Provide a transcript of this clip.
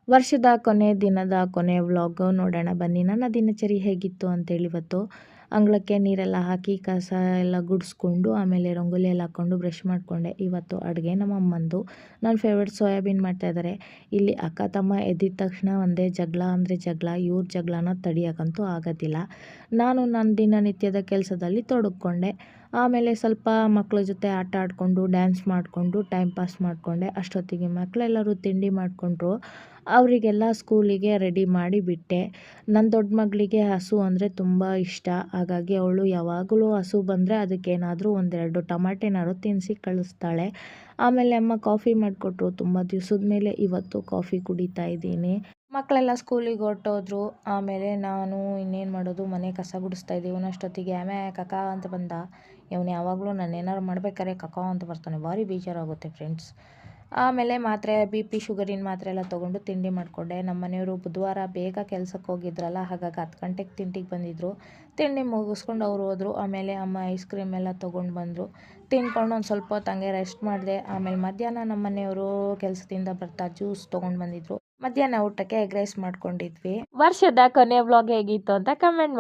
ವರ್ಷದ ಕೊನೆ ದಿನದ ಕೊನೆ ವ್ಲಾಗ್ ನೋಡೋಣ ಬನ್ನಿ. ನನ್ನ ದಿನಚರಿ ಹೇಗಿತ್ತು ಅಂತೇಳಿ ಇವತ್ತು ಅಂಗಳಕ್ಕೆ ನೀರೆಲ್ಲ ಹಾಕಿ ಕಸ ಎಲ್ಲ ಗುಡಿಸ್ಕೊಂಡು ಆಮೇಲೆ ರಂಗೋಲಿ ಎಲ್ಲ ಹಾಕ್ಕೊಂಡು ಬ್ರಷ್ ಮಾಡಿಕೊಂಡೆ. ಇವತ್ತು ಅಡುಗೆ ನಮ್ಮ ಅಮ್ಮಂದು ನನ್ನ ಫೇವ್ರೆಟ್ ಸೋಯಾಬೀನ್ ಮಾಡ್ತಾಯಿದ್ದಾರೆ. ಇಲ್ಲಿ ಅಕ್ಕ ತಮ್ಮ ಎದ್ದಿದ ತಕ್ಷಣ ಒಂದೇ ಜಗಳ ಅಂದರೆ ಜಗಳ. ಇವ್ರ ಜಗಳನ ತಡಿಯೋಕ್ಕಂತೂ ಆಗೋದಿಲ್ಲ. ನಾನು ನನ್ನ ದಿನನಿತ್ಯದ ಕೆಲಸದಲ್ಲಿ ತೊಡಗಿಕೊಂಡೆ. ಆಮೇಲೆ ಸ್ವಲ್ಪ ಮಕ್ಕಳ ಜೊತೆ ಆಟ ಆಡಿಕೊಂಡು ಡ್ಯಾನ್ಸ್ ಮಾಡಿಕೊಂಡು ಟೈಮ್ ಪಾಸ್ ಮಾಡಿಕೊಂಡೆ. ಅಷ್ಟೊತ್ತಿಗೆ ಮಕ್ಕಳೆಲ್ಲರೂ ತಿಂಡಿ ಮಾಡಿಕೊಂಡ್ರು. ಅವರಿಗೆಲ್ಲ ಸ್ಕೂಲಿಗೆ ರೆಡಿ ಮಾಡಿ ಬಿಟ್ಟೆ. ನನ್ನ ದೊಡ್ಡ ಮಗಳಿಗೆ ಹಸು ಅಂದರೆ ತುಂಬ ಇಷ್ಟ. ಹಾಗಾಗಿ ಅವಳು ಯಾವಾಗಲೂ ಹಸು ಬಂದರೆ ಅದಕ್ಕೇನಾದರೂ ಒಂದೆರಡು ಟಮಾಟೆನಾದ್ರು ತಿನ್ನಿಸಿ ಕಳಿಸ್ತಾಳೆ. ಆಮೇಲೆ ಅಮ್ಮ ಕಾಫಿ ಮಾಡಿಕೊಟ್ರು. ತುಂಬ ದಿವಸದ ಮೇಲೆ ಇವತ್ತು ಕಾಫಿ ಕುಡಿತಾ ಇದ್ದೀನಿ. ಮಕ್ಕಳೆಲ್ಲ ಸ್ಕೂಲಿಗೆ ಹೊರಟೋದ್ರು. ಆಮೇಲೆ ನಾನು ಇನ್ನೇನು ಮಾಡೋದು, ಮನೆ ಕಸ ಗುಡಿಸ್ತಾ ಇದ್ದೀವಿ. ಇವನಷ್ಟೊತ್ತಿಗೆ ಆಮೆ ಕಕ ಅಂತ ಬಂದ. ಇವನು ಯಾವಾಗಲೂ ನಾನು ಏನಾರು ಮಾಡ್ಬೇಕಾದ್ರೆ ಕಕ ಅಂತ ಬರ್ತಾನೆ. ಭಾರಿ ಬೇಜಾರಾಗುತ್ತೆ ಫ್ರೆಂಡ್ಸ್. ಆಮೇಲೆ ಮಾತ್ರೆ BP ಶುಗರಿನ ಮಾತ್ರೆ ಎಲ್ಲ ತೊಗೊಂಡು ತಿಂಡಿ ಮಾಡಿಕೊಂಡೆ. ನಮ್ಮ ಮನೆಯವರು ಬುಧವಾರ ಬೇಗ ಕೆಲಸಕ್ಕೆ ಹೋಗಿದ್ರಲ್ಲ, ಹಾಗಾಗಿ 10 ಗಂಟೆಗೆ ತಿಂಡಿಗೆ ಬಂದಿದ್ದರು. ತಿಂಡಿ ಮುಗಿಸ್ಕೊಂಡು ಅವರು ಹೋದರು. ಆಮೇಲೆ ಅಮ್ಮ ಐಸ್ ಕ್ರೀಮ್ ಎಲ್ಲ ತೊಗೊಂಡು ಬಂದರು. ತಿಂದ್ಕೊಂಡು ಒಂದು ಸ್ವಲ್ಪ ಹೊತ್ತು ಹಂಗೆ ರೆಸ್ಟ್ ಮಾಡಿದೆ. ಆಮೇಲೆ ಮಧ್ಯಾಹ್ನ ನಮ್ಮ ಮನೆಯವರು ಕೆಲಸದಿಂದ ಬರ್ತಾ ಜ್ಯೂಸ್ ತೊಗೊಂಡು ಬಂದಿದ್ರು. ಮಧ್ಯಾಹ್ನ ಊಟಕ್ಕೆ ಎಗ್ ರೈಸ್ ಮಾಡ್ಕೊಂಡಿದ್ವಿ. ವರ್ಷದ ಕೊನೆ ವ್ಲಾಗ್ ಹೇಗಿತ್ತು ಅಂತ ಕಮೆಂಟ್ ಮಾಡಿ.